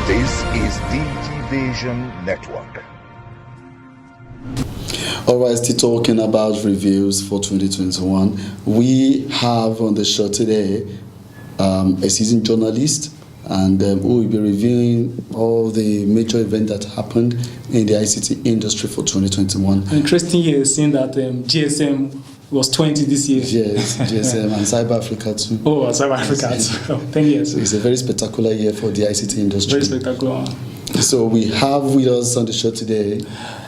This is DG Vision Network. All right, still talking about reviews for 2021. We have on the show today a seasoned journalist, and who will be reviewing all the major events that happened in the ICT industry for 2021. Interesting here is seeing that GSM was 20 this year. Yes, GSM and Cyber Africa too. Oh, Cyber Africa too. 10 years. So it's a very spectacular year for the ICT industry. Very spectacular. So we have with us on the show today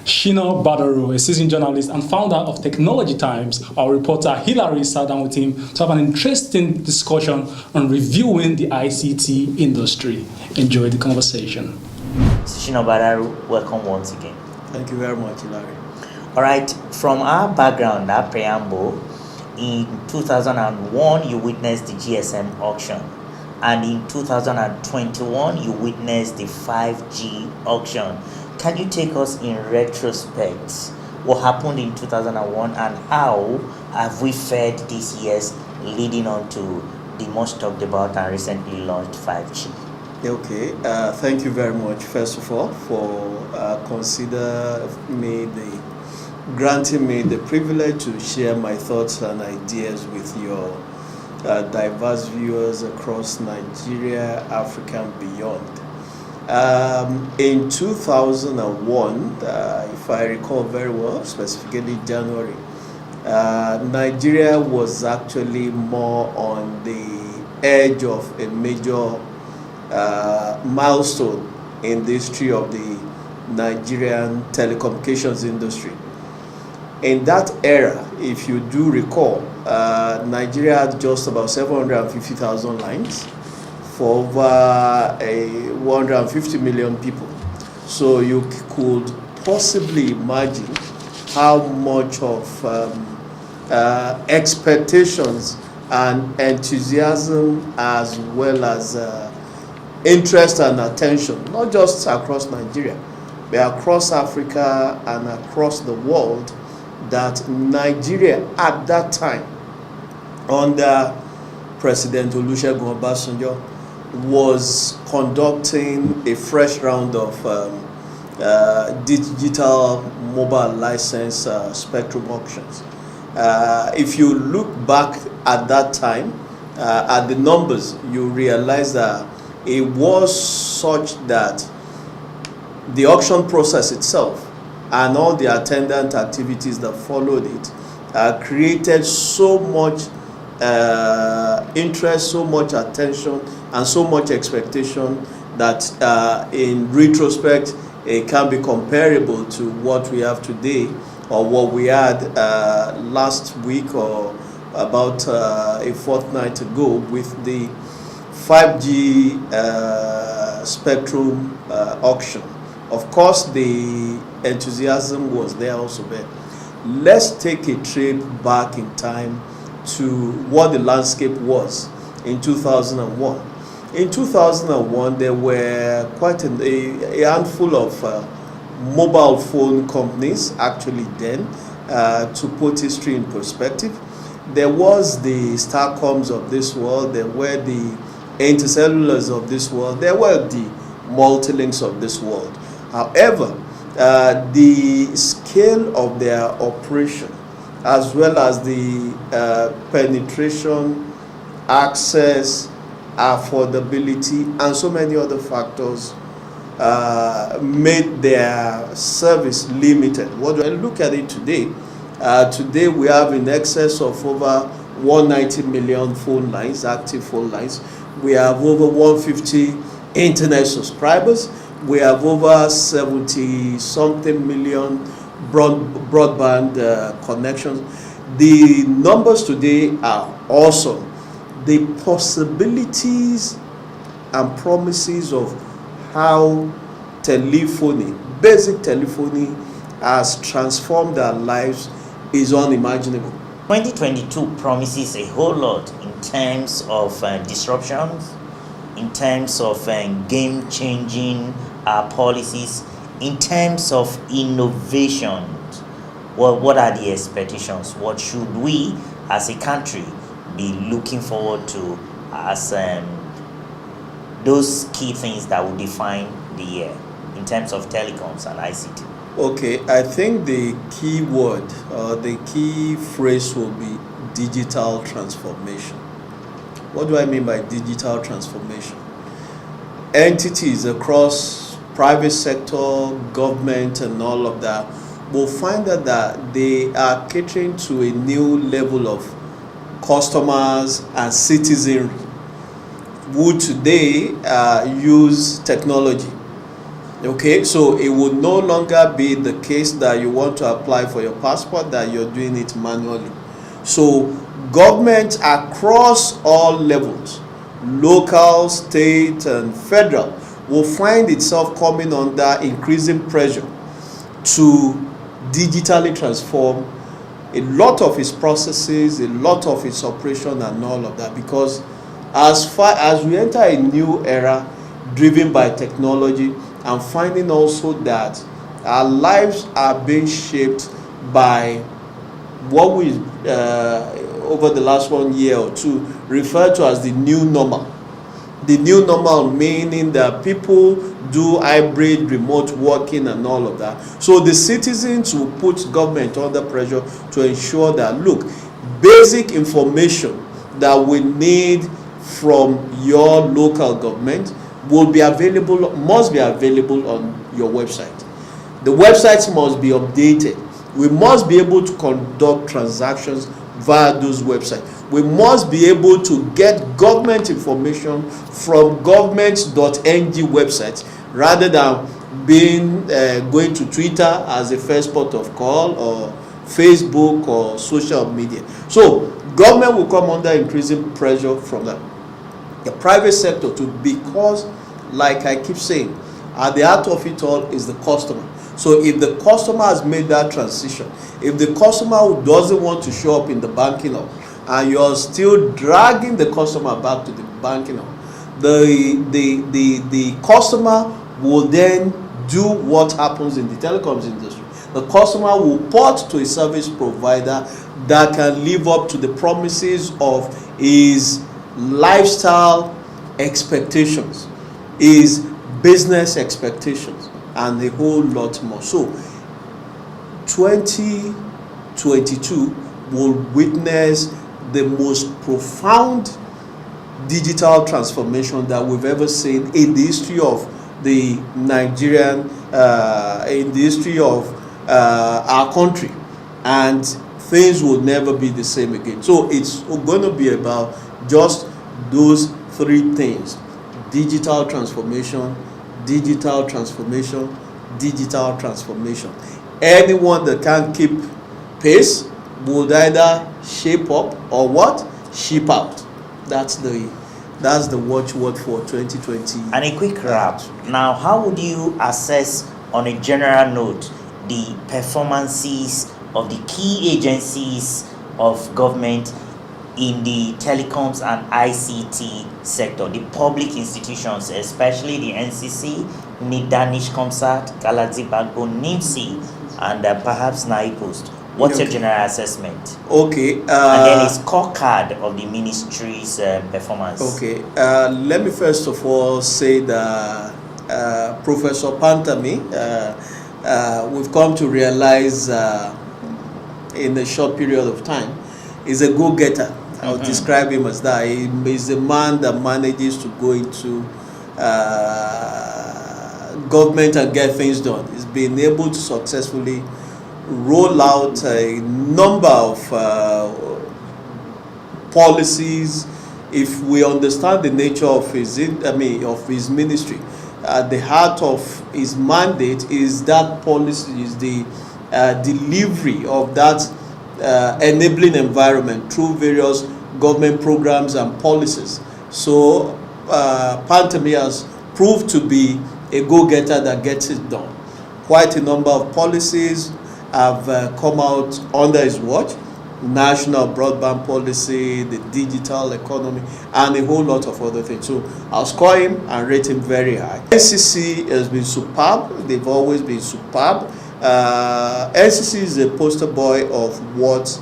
Shina Badaru, a seasoned journalist and founder of Technology Times. Our reporter Hilary sat down with him to have an interesting discussion on reviewing the ICT industry. Enjoy the conversation. Shina Badaru, welcome once again. Thank you very much, Hilary. All right, from our background, our preamble, in 2001 you witnessed the GSM auction, and in 2021 you witnessed the 5G auction. Can you take us in retrospect what happened in 2001 and how have we fared these years leading on to the much talked about and recently launched 5G? Okay, thank you very much, first of all, for granting me the privilege to share my thoughts and ideas with your diverse viewers across Nigeria, Africa, and beyond. In 2001, if I recall very well, specifically January, Nigeria was actually more on the edge of a major milestone in the history of the Nigerian telecommunications industry. In that era, if you do recall, Nigeria had just about 750,000 lines for over 150 million people. So you could possibly imagine how much of expectations and enthusiasm as well as interest and attention, not just across Nigeria, but across Africa and across the world, that Nigeria at that time, under President Olusegun Obasanjo, was conducting a fresh round of digital mobile license spectrum auctions. If you look back at that time, at the numbers, you realize that it was such that the auction process itself and all the attendant activities that followed it created so much interest, so much attention, and so much expectation that in retrospect it can be comparable to what we have today or what we had last week or about a fortnight ago with the 5G spectrum auction. Of course, the enthusiasm was there also, but let's take a trip back in time to what the landscape was in 2001. In 2001, there were quite a handful of mobile phone companies, actually then, to put history in perspective. There was the Telecoms of this world, there were the Intercellulars of this world, there were the Multilinks of this world. However, the scale of their operation, as well as the penetration, access, affordability, and so many other factors made their service limited. What do I look at it today? Today we have in excess of over 190 million phone lines, active phone lines. We have over 150 internet subscribers. We have over 70-something million broadband connections. The numbers today are awesome. The possibilities and promises of how telephony, basic telephony, has transformed our lives is unimaginable. 2022 promises a whole lot in terms of disruptions, in terms of game-changing policies, in terms of innovation. What are the expectations? What should we as a country be looking forward to as those key things that will define the year in terms of telecoms and ICT. Okay, I think the key word or the key phrase will be digital transformation. What do I mean by digital transformation? Entities across private sector, government, and all of that will find that they are catering to a new level of customers and citizenry who today use technology. Okay, so it would no longer be the case that you want to apply for your passport, that you're doing it manually. So government across all levels, local, state, and federal, will find itself coming under increasing pressure to digitally transform a lot of its processes, a lot of its operation, and all of that, because as far as we enter a new era driven by technology, and finding also that our lives are being shaped by what we over the last 1 year or two refer to as the new normal. The new normal meaning that people do hybrid remote working and all of that. So the citizens will put government under pressure to ensure that, look, basic information that we need from your local government will be available, must be available on your website. The websites must be updated. We must be able to conduct transactions via those websites. We must be able to get government information from government.ng websites rather than being going to Twitter as a first port of call, or Facebook or social media. So government will come under increasing pressure from that. The private sector too, because like I keep saying, at the heart of it all is the customer. So if the customer has made that transition, if the customer who doesn't want to show up in the banking hall and you're still dragging the customer back to the banking hall, the customer will then do what happens in the telecoms industry. The customer will port to a service provider that can live up to the promises of his lifestyle expectations, his business expectations, and a whole lot more. So 2022 will witness the most profound digital transformation that we've ever seen in the history of the Nigerian, in the history of our country, and things will never be the same again. So it's going to be about just those three things: digital transformation, digital transformation, digital transformation. Anyone that can't keep pace would either shape up or what? Ship out. That's the watchword for 2020. And a quick wrap. Now, how would you assess, on a general note, the performances of the key agencies of government in the telecoms and ICT sector, the public institutions, especially the NCC, Danish Comsat, Galaxy Backbone, NIMSI, and perhaps NIPOST? What's your general assessment? Okay. And then a scorecard of the ministry's performance. Okay. Let me first of all say that Professor Pantami, we've come to realize in a short period of time, is a go-getter. I would describe him as that. He is a man that manages to go into government and get things done. He's been able to successfully roll out a number of policies. If we understand the nature of his ministry, at the heart of his mandate is that policy, is the delivery of that enabling environment through various government programs and policies. So Pantami has proved to be a go-getter that gets it done. Quite a number of policies have come out under his watch: national broadband policy, the digital economy, and a whole lot of other things. So I'll score him and rate him very high. NCC has been superb. They've always been superb. NCC is a poster boy of what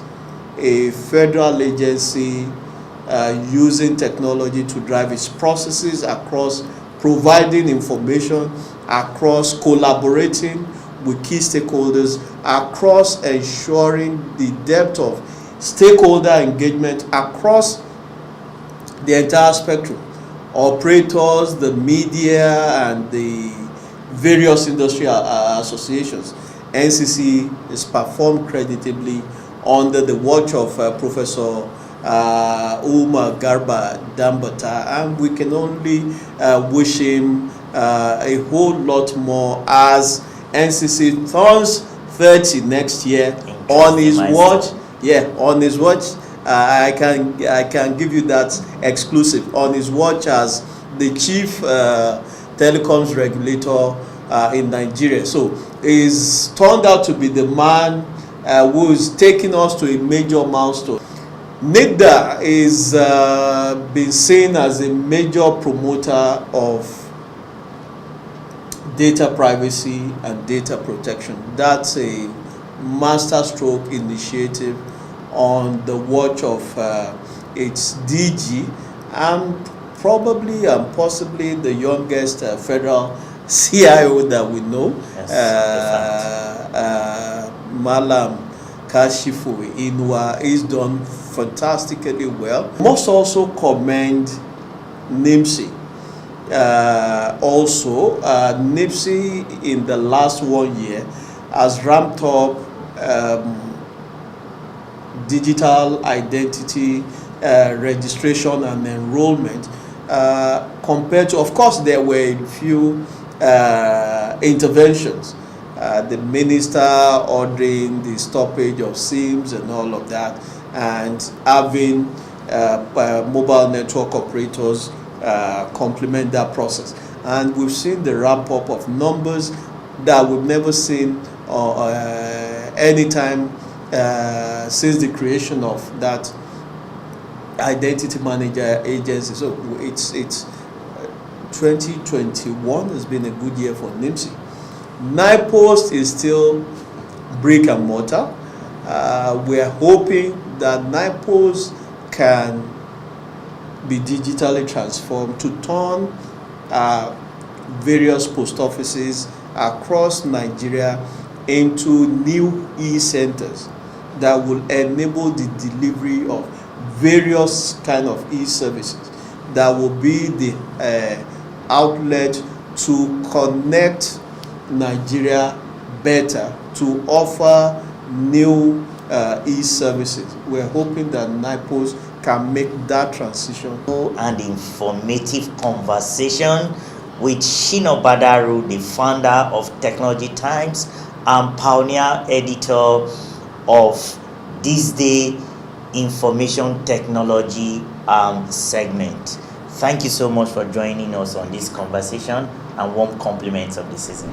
a federal agency using technology to drive its processes across providing information, across collaborating with key stakeholders, across ensuring the depth of stakeholder engagement across the entire spectrum. Operators, the media, and the various industry associations. NCC is performed creditably under the watch of Professor Umar Garba Dambata, and we can only wish him a whole lot more as NCC turns 30 next year on his watch. Yeah, on his watch. I can give you that exclusive on his watch as the chief telecoms regulator in Nigeria. So he's turned out to be the man who is taking us to a major milestone. NIDA is been seen as a major promoter of data privacy and data protection. That's a masterstroke initiative on the watch of its DG, and probably and possibly the youngest federal CIO that we know, Malam Kashifu Inua, is done fantastically well. Must also commend NIMSI. NIMSI in the last 1 year has ramped up digital identity registration and enrollment compared to, of course, there were a few interventions. The minister ordering the stoppage of SIMs and all of that, and having mobile network operators complement that process. And we've seen the ramp up of numbers that we've never seen any time since the creation of that identity manager agency. So it's 2021 has been a good year for NIMSI. NIPOST is still brick and mortar. We are hoping that NIPOST can be digitally transformed to turn various post offices across Nigeria into new e-centers that will enable the delivery of various kind of e-services that will be the outlet to connect Nigeria better, to offer new e-services. We're hoping that NIPOST can make that transition. And informative conversation with Shino Badaru, the founder of Technology Times and pioneer editor of This Day Information Technology segment. Thank you so much for joining us on this conversation, and warm compliments of the season.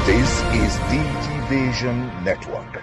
This is DG Vision Network.